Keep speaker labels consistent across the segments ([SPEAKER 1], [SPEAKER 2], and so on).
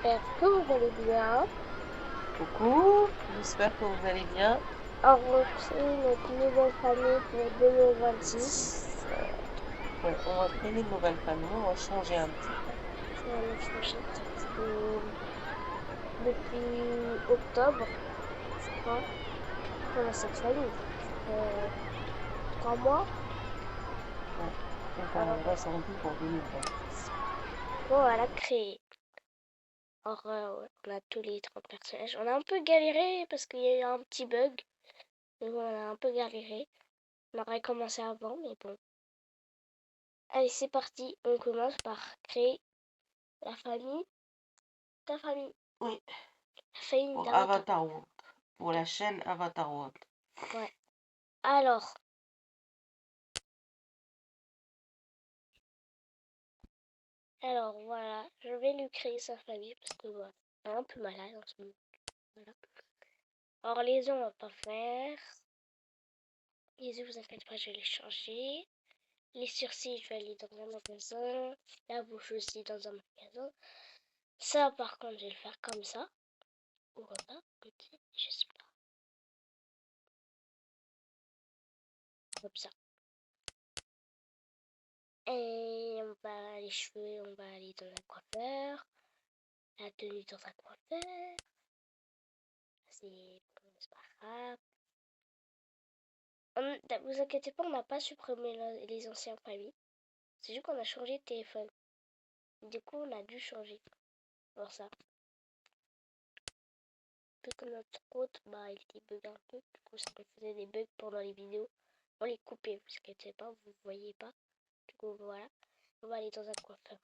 [SPEAKER 1] j'espère que vous allez bien.
[SPEAKER 2] Coucou, j'espère que vous allez bien.
[SPEAKER 1] Enregistrer notre nouvelle famille pour 2026.
[SPEAKER 2] Ouais, on va créer une nouvelle famille, on va changer un petit peu.
[SPEAKER 1] Ça va nous changer parce que depuis octobre, je crois, qu'on a cette famille. Ça fait 3 mois.
[SPEAKER 2] Ouais. Donc
[SPEAKER 1] Alors,
[SPEAKER 2] on va changer pour 2026.
[SPEAKER 1] bon, elle a créé. Alors, ouais, on a tous les 30 personnages. On a un peu galéré parce qu'il y a eu un petit bug. Donc, on a un peu galéré. On aurait commencé avant, mais bon. Allez, c'est parti. On commence par créer la famille. Ta famille.
[SPEAKER 2] Oui,
[SPEAKER 1] La famille
[SPEAKER 2] pour
[SPEAKER 1] d'Avatar.
[SPEAKER 2] Avatar World, pour la chaîne Avatar World.
[SPEAKER 1] Ouais. Alors, voilà, je vais lui créer sa famille parce que voilà, elle est un peu malade en ce moment. Voilà. Alors les yeux, on va pas faire. Les yeux, vous inquiétez pas, je vais les changer. Les sourcils, je vais aller dans un magasin. La bouche aussi dans un magasin. Ça, par contre, je vais le faire comme ça. Ou voilà, peut-être, je sais pas. Comme ça. Et on va les cheveux, on va aller dans un coiffeur. La tenue dans un coiffeur. C'est pas grave. Vous inquiétez pas, on n'a pas supprimé les anciennes familles. C'est juste qu'on a changé de téléphone. Du coup, on a dû changer pour ça. Vu que notre compte, il était bug un peu. Du coup, ça nous faisait des bugs pendant les vidéos. On les coupait, vous inquiétez pas, vous voyez pas. Du coup, voilà. On va aller dans un coiffeur.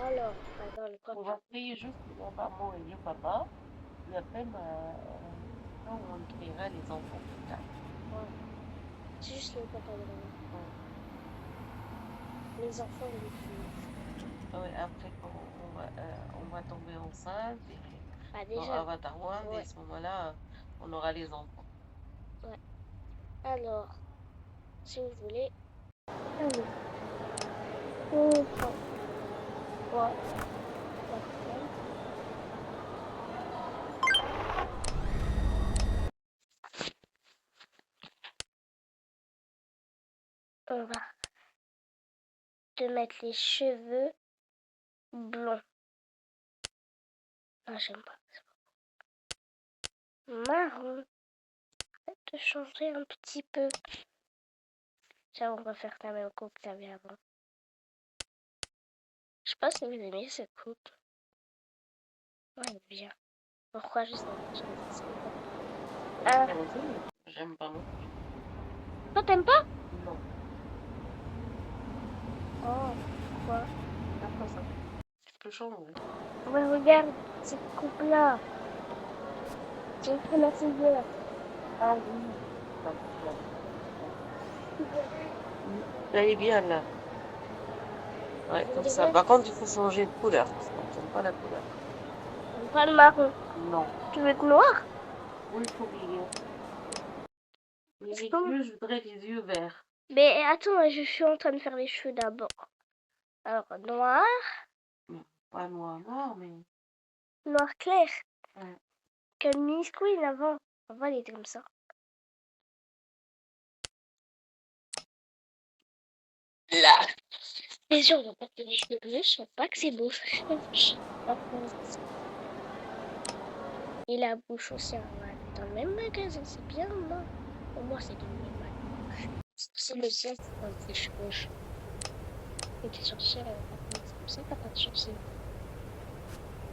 [SPEAKER 1] Alors, on va dans le
[SPEAKER 2] On
[SPEAKER 1] coiffeur.
[SPEAKER 2] va créer juste la maman et le papa. Et après, là où on créera les enfants plus tard.
[SPEAKER 1] Voilà. C'est juste le papa de maman.
[SPEAKER 2] Ouais.
[SPEAKER 1] Les enfants, les filles.
[SPEAKER 2] Ouais, après, quand on va tomber enceinte et
[SPEAKER 1] Ah,
[SPEAKER 2] dans
[SPEAKER 1] déjà.
[SPEAKER 2] Avatar World, et
[SPEAKER 1] Ouais,
[SPEAKER 2] à ce moment-là, on aura les enfants.
[SPEAKER 1] ouais. Alors, si vous voulez. Allez. Ouais. On va te mettre les cheveux blonds. Ah, j'aime pas. Marron. De changer un petit peu. Tiens, on va faire la même coupe que t'avais avant. Je sais pas si vous aimez cette coupe. Ouais, elle est bien. Pourquoi je sais pas. Ah,
[SPEAKER 2] J'aime pas non.
[SPEAKER 1] toi t'aimes pas?
[SPEAKER 2] Non.
[SPEAKER 1] Oh, pourquoi?
[SPEAKER 2] Après ça, tu peux changer.
[SPEAKER 1] Ouais, regarde cette coupe-là. J'ai fait la figure.
[SPEAKER 2] Ah oui. Elle est bien là. Ouais,
[SPEAKER 1] Vous
[SPEAKER 2] comme ça.
[SPEAKER 1] dirais,
[SPEAKER 2] Par contre, il faut changer de couleur parce qu'on n'aime pas la couleur.
[SPEAKER 1] pas le marron.
[SPEAKER 2] Non.
[SPEAKER 1] Tu veux être noir?
[SPEAKER 2] Oui, il faut briller. Mais
[SPEAKER 1] Je
[SPEAKER 2] les
[SPEAKER 1] peux.
[SPEAKER 2] yeux, je voudrais les yeux verts.
[SPEAKER 1] Mais attends, je suis en train de faire les cheveux d'abord. Alors, noir,
[SPEAKER 2] Non, pas noir, noir, mais.
[SPEAKER 1] noir clair.
[SPEAKER 2] Ouais.
[SPEAKER 1] Comme Miss Queen avant. Avant, elle était comme ça. Là. Les gens vont pas que les cheveux bleus, je trouve pas que c'est beau. Et la bouche aussi, on va aller dans le même magasin, c'est bien, non? Pour moi, c'est dans le même magasin. C'est le seul dans les cheveux. Et tes sorcières, elle va pas commencer comme ça, t'as pas de sorcière.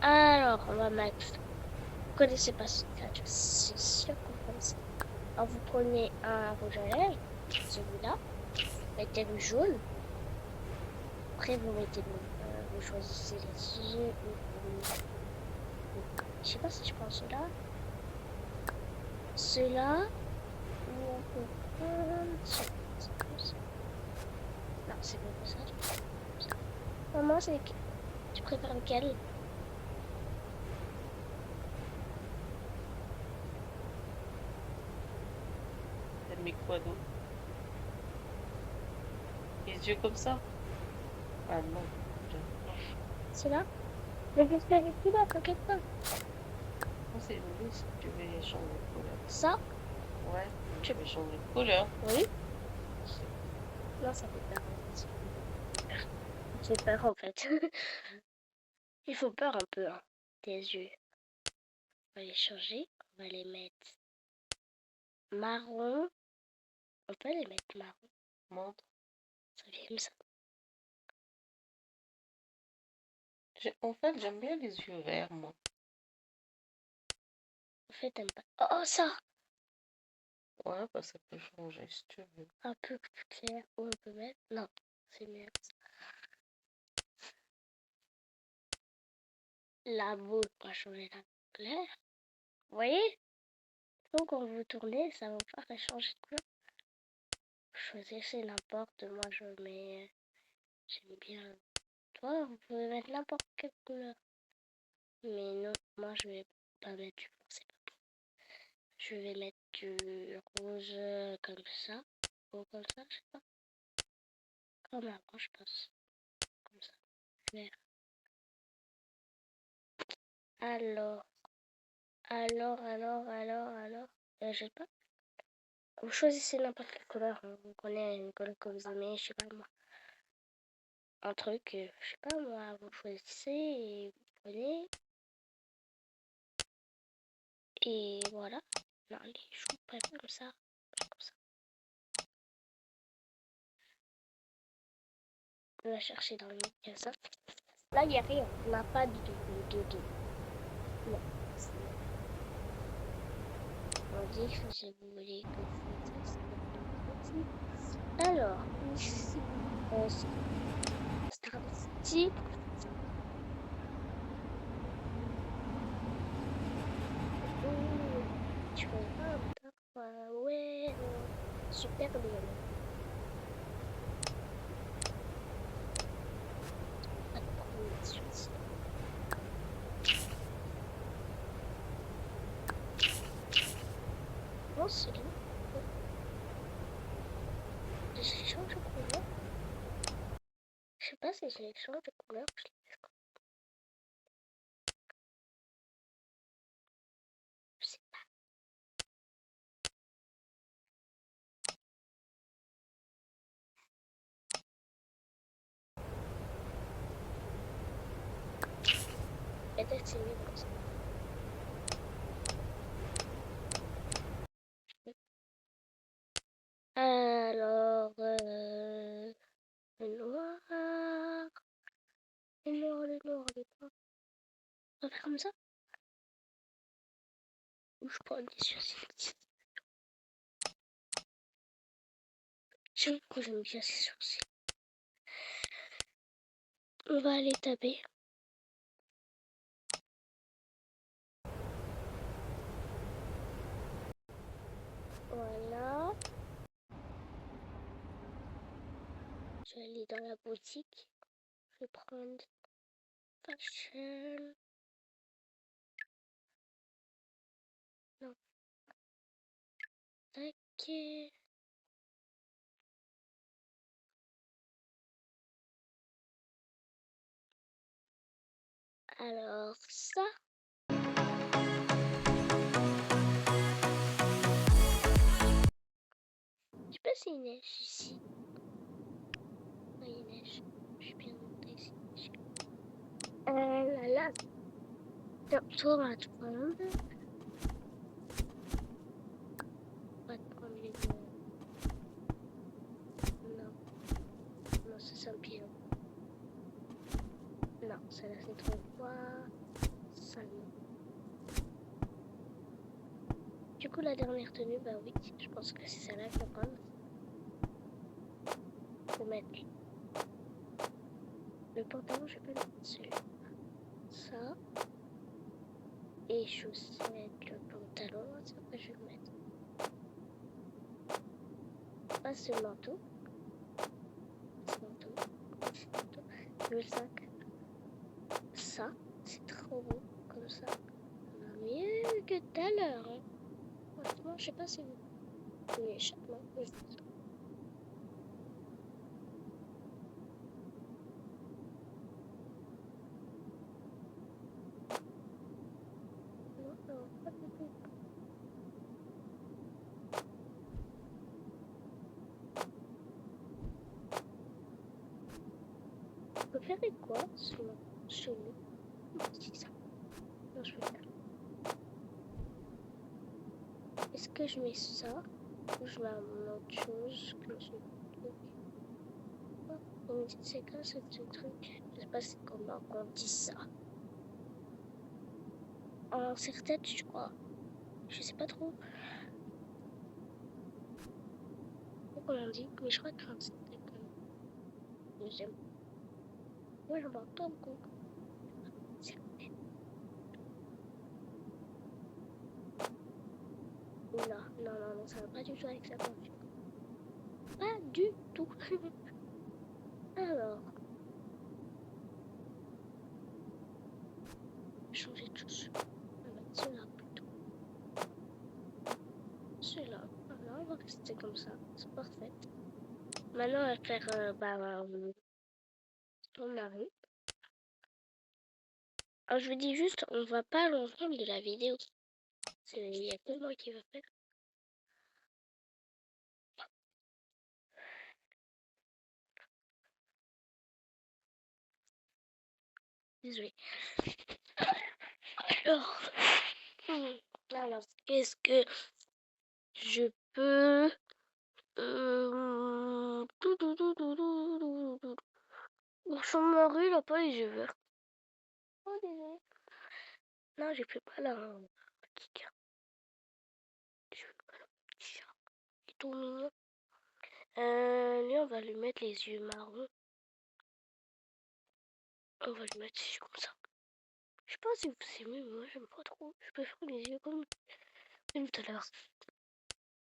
[SPEAKER 1] Alors, on va mettre. Vous connaissez pas ce cas, c'est sûr que vous connaissez. Alors, vous prenez un rouge à lèvres, celui-là, mettez le jaune. Après, vous mettez vous choisissez les yeux. Je sais pas si je prends ceux-là. Ceux-là. Ou on peut prendre. C'est comme ça. Non, c'est pas comme ça. Maman, c'est. Tu préfères lequel?
[SPEAKER 2] T'as mis quoi d'autre? Les yeux comme ça? Ah non.
[SPEAKER 1] Celui-là? Mais je serai plus là, t'inquiète pas.
[SPEAKER 2] Oh, c'est joli si tu veux changer de couleur.
[SPEAKER 1] Ça?
[SPEAKER 2] Ouais, tu veux changer de couleur.
[SPEAKER 1] Oui. Non, ça fait peur. Ça fait peur en fait. Il faut peur un peu, hein. Tes yeux. On va les changer. On va les mettre marron. On peut les mettre marron.
[SPEAKER 2] Montre.
[SPEAKER 1] Ça vient comme ça.
[SPEAKER 2] En fait, j'aime bien les yeux verts, moi.
[SPEAKER 1] En fait, t'aimes pas. Oh, ça!
[SPEAKER 2] Ouais, bah ça peut changer si tu veux.
[SPEAKER 1] Un peu plus clair. Ou on peut mettre. Non, c'est mieux. La boule, on va changer la couleur. Vous voyez? Donc, quand vous tournez, ça va pas changer de couleur. Choisissez n'importe. Moi, je mets. J'aime bien. Toi, vous pouvez mettre n'importe quelle couleur. Mais non, moi, je vais pas mettre du blanc, c'est pas bon. Je vais mettre du rouge comme ça. Ou comme ça, je sais pas. Comme avant, je pense. Comme ça. Vert. Alors. Alors. Je sais pas. Vous choisissez n'importe quelle couleur. Vous prenez une couleur que vous aimez, je sais pas moi. Un truc, je sais pas moi, vous choisissez et vous prenez. Et voilà. Non, les choux, pas comme ça. Comme ça. On va chercher dans le magasin. Là, il n'y a rien. On n'a pas de. Non. On dit que si vous voulez que je fasse ça. Alors, ici, Star City. Tu vois pas, ouais, super bien. Pas de problème sur ça. Non, c'est là. Je change de couleur. Je sais pas si je les change de couleur. Je sais pas. Peut-être c'est mieux comme ça. Alors, le noir. Le noir. On va faire comme ça. Ou je prends des sourcils. J'aime que j'aime bien ces sourcils. On va aller taper. Voilà. Je vais aller dans la boutique. Je vais prendre fashion. Non. Tac. Alors ça. Je sais pas s'il neige ici. Oui, il neige. Je suis bien montée ici. Là. Tour à prendre. On va prendre les deux. Non. Non, ça c'est un pion. Non, ça là c'est trop froid. Ça non. Du coup, la dernière tenue, bah oui, je pense que c'est celle-là qu'il faut prendre. Faut mettre le pantalon, je vais pas le mettre celui-là. Ça. Et chaussettes, le pantalon, c'est après je vais le mettre. Pas ce manteau. Le sac. Ça, c'est trop beau comme ça. Mieux que tout à l'heure. Hein. Franchement, je sais pas si vous. Oui, échappement. préférez quoi selon c'est ça. Non, je vais faire. Est-ce que je mets ça ou je mets une autre chose que je... C'est quoi ce truc? Je sais pas c'est comment on dit ça. En serre-tête, je crois. Je sais pas trop comment on dit, mais je crois que c'est j'aime. Moi, j'en parle pas beaucoup. Non, ça va pas du tout avec ça. Pas du tout. Alors, changer de chose. On va mettre celui-là plutôt. Celui-là. Voilà, on va rester comme ça. C'est parfait. Maintenant, on va faire ton mari. Alors, je vous dis juste, on va pas l'ensemble de la vidéo. Il y a que moi qui va faire. Désolée. Alors, qu'est-ce que je peux... Son mari, il a pas les yeux verts. Oh, désolé. Non, j'ai plus pas là. Petit chat. Je veux pas le petit chat. Il est tout mignon. Lui, on va lui mettre les yeux marrons. On va lui mettre les yeux comme ça. Je sais pas si vous aimez, mais moi, j'aime pas trop. Je préfère les yeux comme tout à l'heure.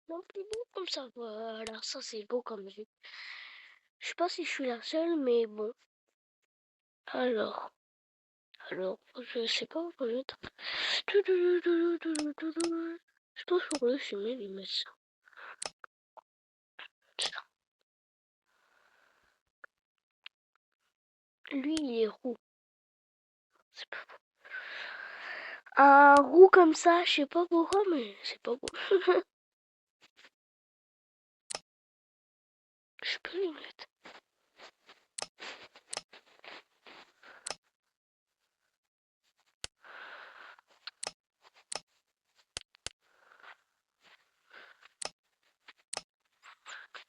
[SPEAKER 1] Non, plus beau comme ça. Voilà, ça, c'est beau comme yeux. Je sais pas si je suis la seule, mais bon. Alors, je sais pas où mettre. Je pense pour le fumer, lui mettre ça. Lui, il est roux. C'est pas beau. Un roux comme ça, je sais pas pourquoi, mais c'est pas beau. Je peux lui mettre.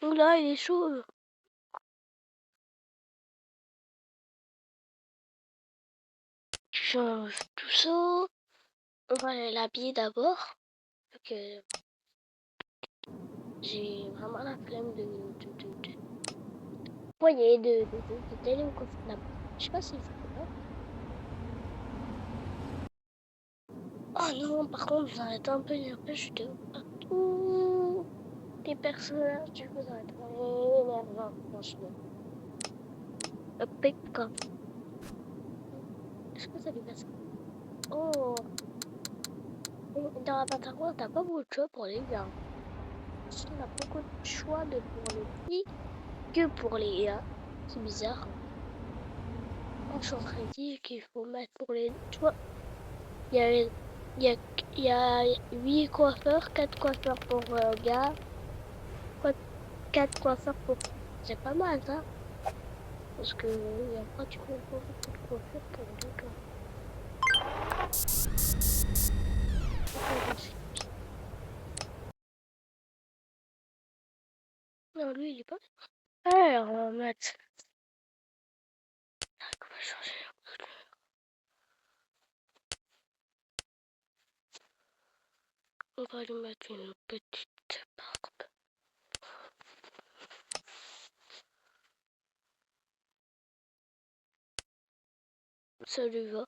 [SPEAKER 1] Oula, il est chaud. Tu changes tout ça. On va l'habiller d'abord. Parce que j'ai vraiment la flemme de voyez, d'aller au coiffeur là-bas. Je sais pas s'il faut pas. Oh non, par contre, vous arrêtez un peu après, je te partout. Les personnages, du coup, ça va être énervant, franchement. Pekka. Est-ce que ça lui passe? Oh. Dans la Patagonie, t'as pas beaucoup de choix pour les gars. On a beaucoup de choix pour les filles que pour les gars. C'est bizarre. Moi, je suis en train de dire qu'il faut mettre pour les... Tu vois, il y a 8 coiffeurs, 4 coiffeurs pour gars, 4 coiffeurs pour... C'est pas mal, ça. Parce que il y a pas du coup beaucoup de coiffeurs pour les gars. Non, lui, il est pas... Alors, on va mettre... On va changer un peu. On va lui mettre une petite barbe. Ça lui va.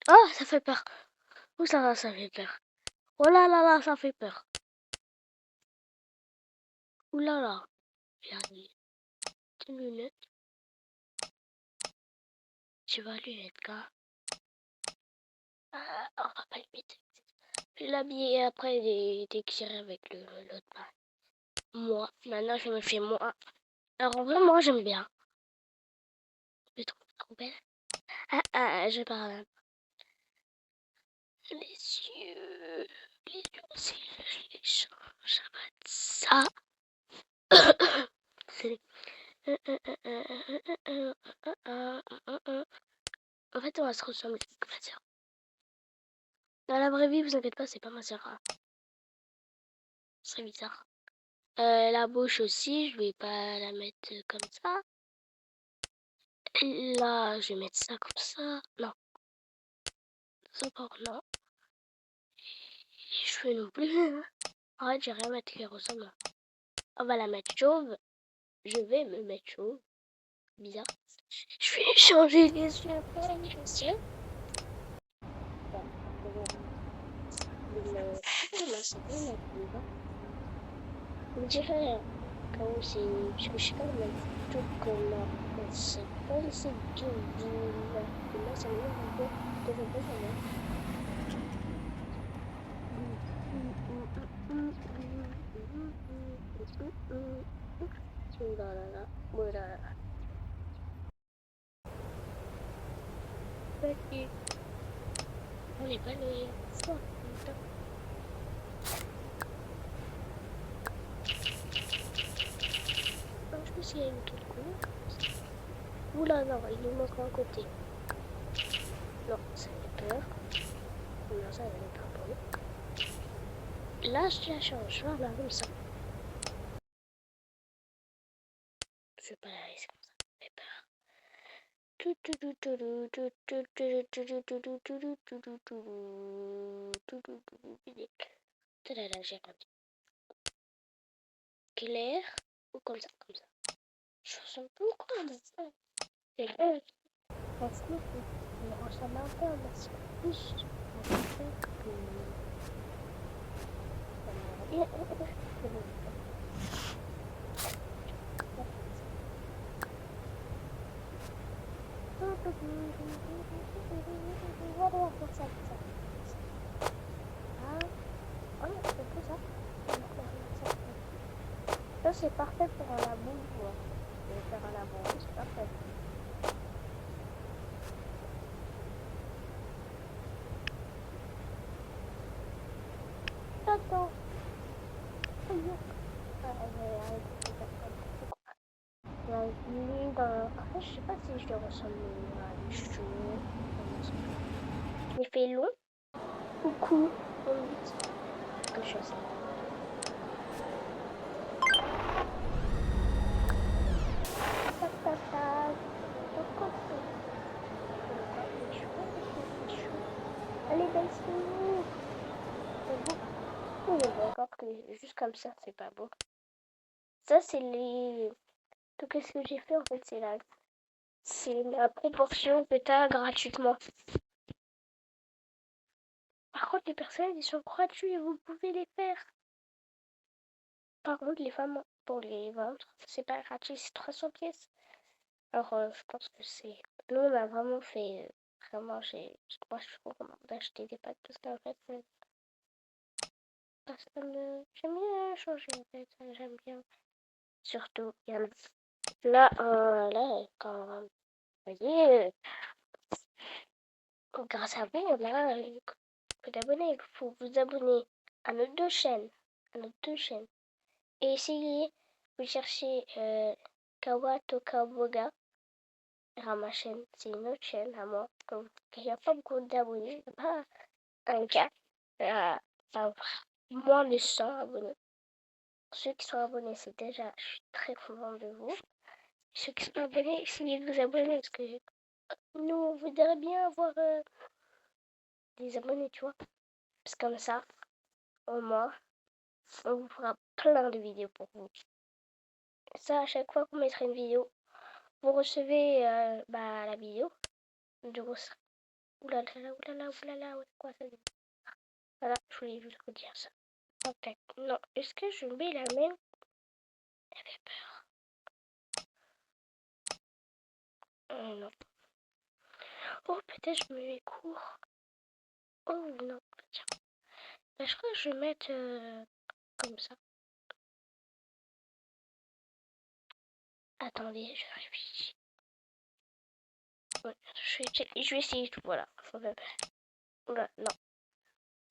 [SPEAKER 1] Ah, ça fait peur. Où ça va, ça fait peur. Oh là là là, ça fait peur. Ouh là là. Regardez. Tes lunettes. Tu vas lunettes, gars. Ah, on va pas le mettre. Je vais l'habiller et après d'écrire avec l'autre main. Moi. Maintenant, je me fais moi. Alors, en vrai, moi, j'aime bien. Je trouve trop belle. Je parle. Les yeux. Les yeux aussi, je les change. Ça va être ça. C'est... En fait, on va se ressembler avec ma sœur. Dans la vraie vie, vous inquiétez pas, c'est pas ma sœur. Hein. Ce serait bizarre. La bouche aussi, je vais pas la mettre comme ça. Là, je vais mettre ça comme ça. Non, ça encore non. Les cheveux non plus. Arrête, j'ai rien à mettre qui ressemble. On va la mettre chauve. Je vais me mettre chauve. Bizarre. Je vais changer les yeux pour les yeux. On dirait comme si je sais pas mais tout comment c'est comme si du là ça me un peu de oh là là là, oh là là là. Petit. On n'est pas les fois. Je pense qu'il y a une toute couleur. Oula, non, il nous manque un côté. Non, ça fait peur. Non, ça n'est pas bon. Là, je la change. Voilà, comme ça. Je vais pas la laisser comme ça. Ça fait peur. J'ai rendu. Clair ou comme ça, comme ça. Je ressemble pas encore à ma soeur. C'est vrai. Franchement, je ressemble un peu à ma soeur. Plus à ma soeur que... Ça c'est parfait pour la boue. Je vais faire à la boue, c'est parfait. Attends. Je sais pas si je le ressemble à les cheveux. Les fait long ou court. Que je sais. Allez, belle fille. C'est beau. Oui, d'accord que juste comme ça, c'est pas beau. Ça, c'est les... Tout ce que j'ai fait, en fait, c'est la proportion que tu as gratuitement. Par contre, les personnages, ils sont gratuits et vous pouvez les faire. Par contre, les femmes, pour les vendre, c'est pas gratuit, c'est 300 pièces. Alors, je pense que c'est... Nous, on a vraiment fait... Vraiment, moi, je trouve qu'on d'acheter des packs parce qu'en fait, j'aime bien changer, en fait. J'aime bien. Surtout, il y en a... Là, quand... Vous voyez, grâce à vous, on a peu d'abonnés. Il faut vous abonner à nos deux chaînes. Et essayez, vous cherchez Kawa Tokaboga. À ma chaîne, c'est une autre chaîne à moi. Donc, il n'y a pas beaucoup d'abonnés. Pas un cas. Moins de 100 abonnés. Ceux qui sont abonnés, c'est déjà, je suis très content de vous. Ceux qui sont abonnés, essayez de vous abonner parce que nous, on voudrait bien avoir des abonnés, tu vois. Parce que comme ça, au moins, on vous fera plein de vidéos pour vous. Ça, à chaque fois qu'on mettra une vidéo, vous recevez la vidéo. Du coup, oulala, quoi ça dit? Voilà, je voulais juste vous dire ça. Ok, non, est-ce que je mets la même? J'avais peur. Non. Oh, peut-être je me mets court. Oh, non, tiens. Je crois que je vais mettre comme ça. Attendez, je réfléchis. Ouais, je vais essayer tout, voilà. Oula, non.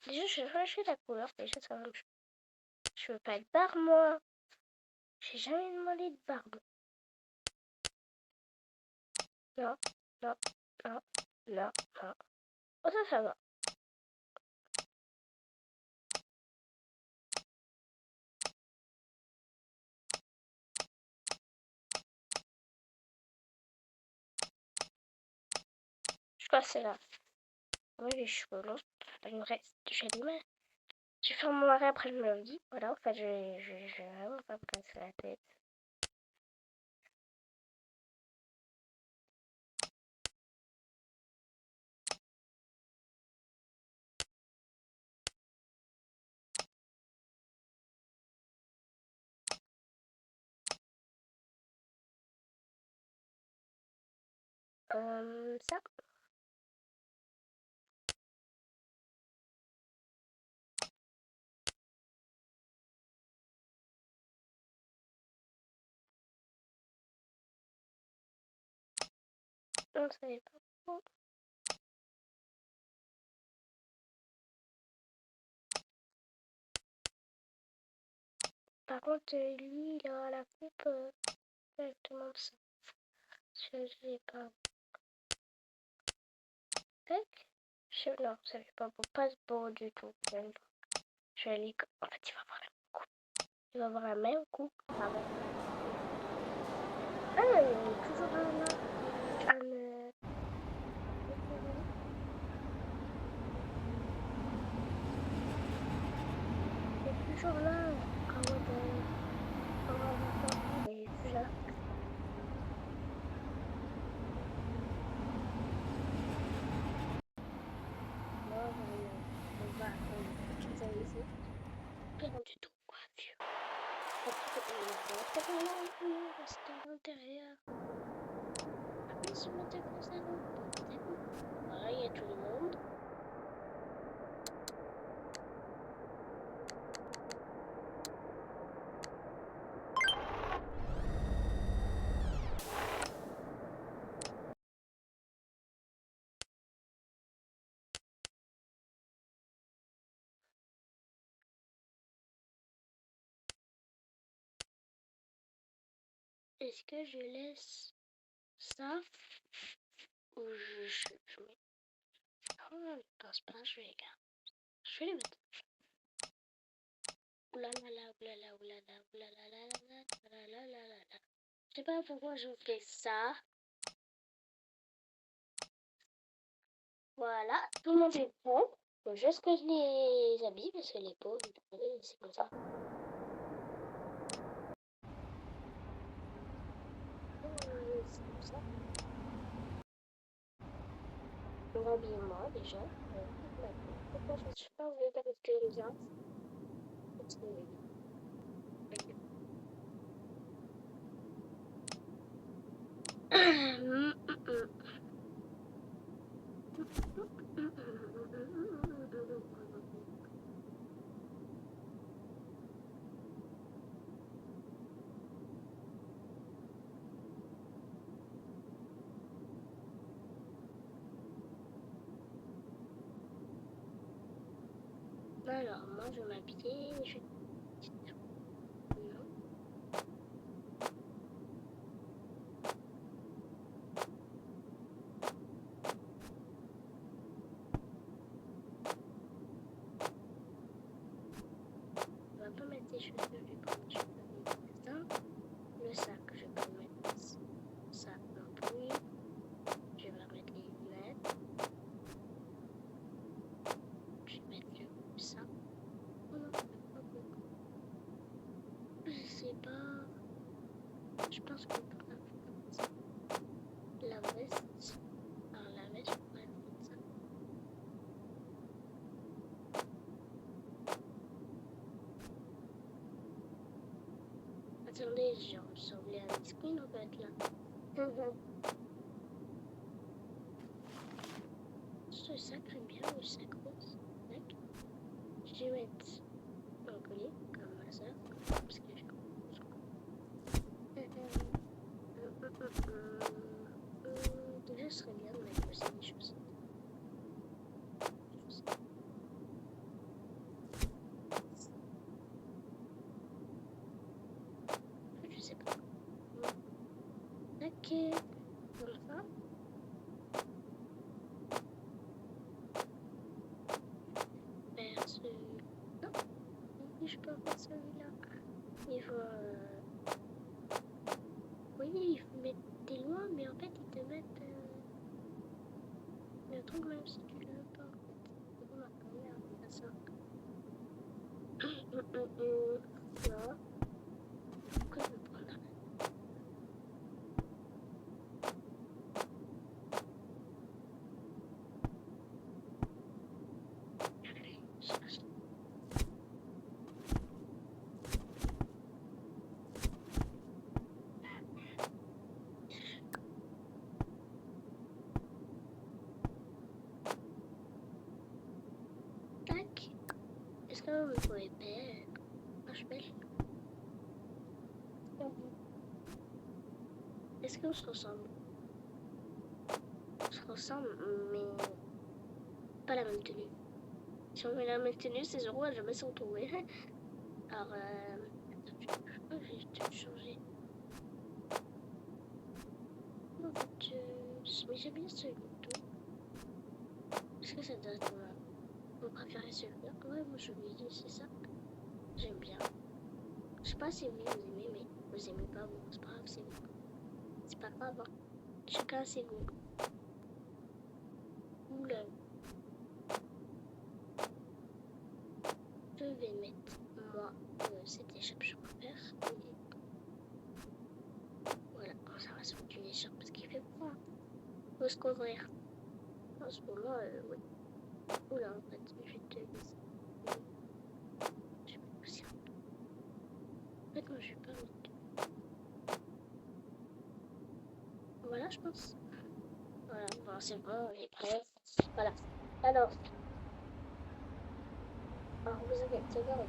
[SPEAKER 1] Déjà, je vais changer la couleur. Déjà, ça va me... Je veux pas être barre, moi. J'ai jamais demandé de barbe. Non, non, non, non, non. Oh, ça va. Je crois que c'est là. Moi, j'ai les cheveux longs. Il me reste. J'ai des mains. Je vais faire mon mari après le lundi. Voilà, en fait, je vais vraiment pas me casser la tête. Ça. Non, ça n'est pas bon. Par contre, lui, il aura la coupe directement de ça. Je sais pas. Tac. Non, ça fait pas beau. Pas beau du tout. Même pas. Je vais aller. En fait, il va avoir la même coupe. Il va avoir la même coupe. Ah, ouais. Ah, il est toujours là. Il est toujours là. Ah ouais, il est plus là. Moi, on va utiliser rien du tout, quoi, vieux. Reste à l'intérieur. Après, se mettre comme ça, voilà, il y a tout le monde. Est-ce que je laisse ça ou je mets... Oh, je pense pas, je vais les garder. Je vais les mettre. Oulalala, oulala, oulala, oulala, oulala. Je sais pas pourquoi je fais ça. Voilà, tout le monde est prêt. Faut juste que je les habille parce que les pauvres, c'est comme ça. C'est comme ça. Rhabille-moi déjà. Pourquoi je ne suis pas obligée d'arrêter les gens? Alors, moi je vais m'habiller. Non. On va pas mettre des cheveux, je vais pas mettre ça. Le sac, je vais pas mettre ça non plus. Je vais mettre les lunettes. Je vais mettre ça. Oh non, pas beaucoup. Je sais pas. Je pense qu'on peut faire comme ça. La veste. Alors la veste, je pourrais mettre ça. Attendez, j'ai ressemblé à Miss Queen en fait là. Ce sac, j'aime bien le sac rose. Tac. Je vais mettre un collier comme ma soeur. Parce que j'ai déjà, ce serait bien de mettre aussi des chaussettes. Ok. Comme ça. Faire ce... Non, je peux pas faire celui-là. Il faut... Oui, il faut mettre des loin, mais en fait, ils te mettent le truc même si tu le veux pas, en fait. C'est bon, attends, merde, on va ça. Non. Pourquoi je veux prendre là? Cherche. Tac. Est-ce que vous pouvez faire? Ah, je pêche. Est-ce qu'on se ressemble? On se ressemble, mais pas la même tenue. Si on met la même tenue, ces euros à jamais se retrouver. Alors, je crois que j'ai tout changé. En fait, mais j'aime bien celui-là. Est-ce que ça doit être vous préférez celui-là? Ouais, moi je lui dis, c'est ça. J'aime bien. Je sais pas si vous aimez, mais vous aimez pas, bon, c'est pas grave, c'est vous. C'est pas grave, hein. Chacun ses goûts. Oula. Je vais mettre, moi, cette écharpe, je préfère. Voilà, ça va se foutre une écharpe parce qu'il fait froid. Faut se couvrir. En ce moment, oui. Oula, en fait, je vais te laisser. Je vais aussi. En fait, moi, je suis pas avec. Voilà, je pense. Voilà, bon, c'est bon, il est prêt. Voilà. Alors vous avez c'est bon, on est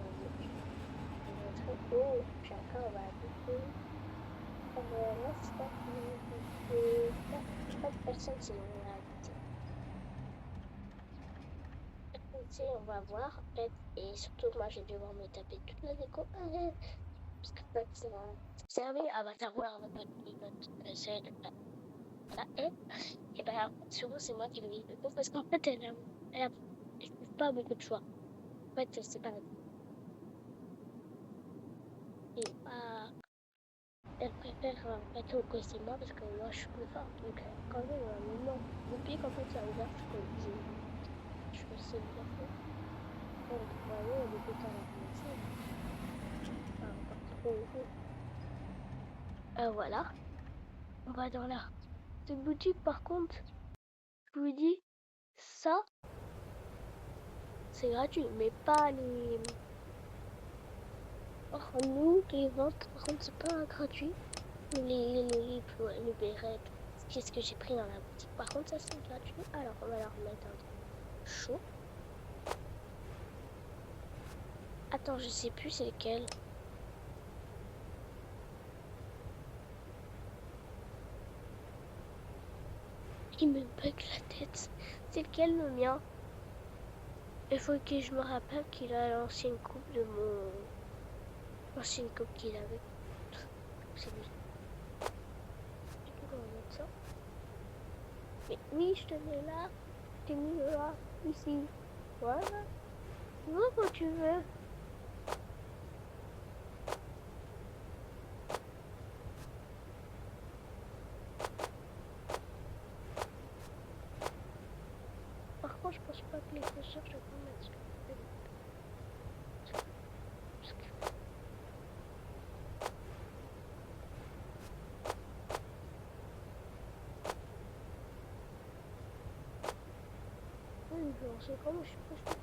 [SPEAKER 1] très haut, puis encore, on va habiter. Là, c'est pas pas de personne, c'est on va habiter. Ici, on va voir, en fait, et surtout, moi, je vais devoir me taper toute la déco. Parce que, en fait, ça va servir à savoir votre celle là, et ben, souvent, c'est moi qui le vis le coup, parce qu'en fait, elle a pas beaucoup de choix. En fait, c'est pas. Et pas. Elle préfère être au côté moi parce que moi je suis plus forte. Donc quand même un moment, depuis qu'en fait ça a ouvert, je me sais bien fait. Donc vous voyez, depuis qu'elle a commencé, encore trop haut. Voilà, on va dans la cette boutique par contre, je vous dis, ça c'est gratuit, mais pas les... Oh, nous, les ventes, par contre c'est pas gratuit. Les bérets, qu'est-ce que j'ai pris dans la boutique. Par contre, ça c'est gratuit. Alors, on va leur mettre un chaud. Attends, je sais plus c'est lequel. Il me bug la tête. C'est lequel le mien? Il faut que je me rappelle qu'il a l'ancienne coupe de mon... L'ancienne coupe qu'il avait. C'est lui. On va mettre ça. Mais oui, je te mets là. Je t'ai mis là. Ici. Voilà. Tu vois quand tu veux. Par contre, je pense pas que les chaussures, je peux mettre sur le c'est comment je suis pas sûr.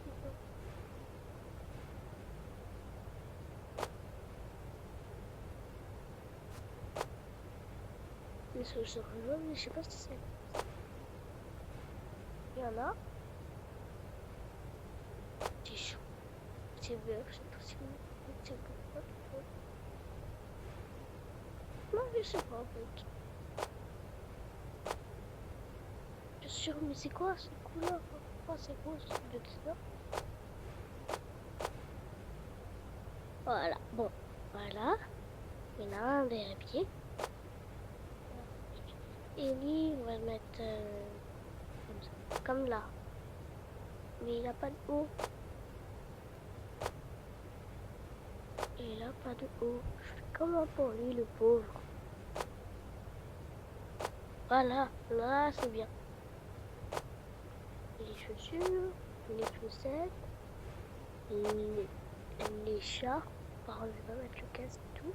[SPEAKER 1] Les chaussures jaunes, je sais pas si c'est... Il y en a. C'est chaud. C'est vert, je sais pas si c'est pourquoi. Non, je sais pas en fait. Je suis sûr, mais c'est quoi cette couleur? Pourquoi c'est quoi ce truc de ça? Voilà, bon, voilà. Il y en a un derrière pied. Ellie, on va le mettre comme ça, comme là. Mais il a pas de haut. Il a pas de haut. Je fais comment pour lui, le pauvre? Voilà, là c'est bien. Les chaussures, les chaussettes, les chats. Par contre, je vais pas mettre le casque et tout.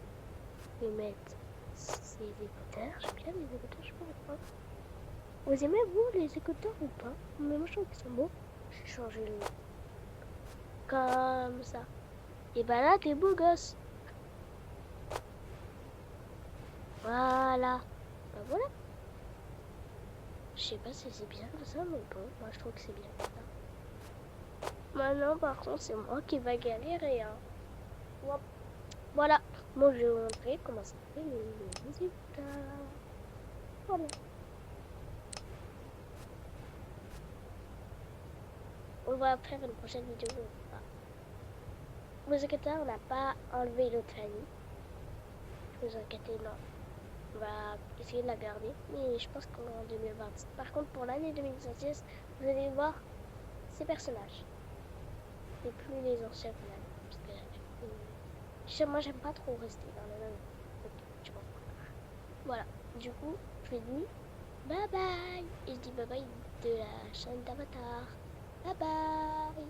[SPEAKER 1] Je vais mettre ses écouteurs. J'aime bien les écouteurs, je sais pas pourquoi. Vous aimez vous les écouteurs ou pas? Mais moi je trouve qu'ils sont beaux. J'ai changé le nom. Comme ça. Et bah là t'es beau gosse. Voilà. Bah voilà. Je sais pas si c'est bien comme ça, mais bon, moi je trouve que c'est bien comme ça. Maintenant par contre c'est moi qui va galérer. Hein. Hop. Voilà. Moi je vais vous montrer comment ça fait les écouteurs. Voilà. On va faire une prochaine vidéo. Vous inquiétez, on n'a pas enlevé notre famille. Vous inquiétez, non. On va essayer de la garder. Mais je pense qu'en 2020. Par contre, pour l'année 2016, vous allez voir ces personnages. Et plus les anciens finalement. Parce que moi, j'aime pas trop rester dans le même. Tu vois. Voilà. Du coup, je vous dis bye bye. Et je dis bye bye de la chaîne d'Avatar. Bye bye.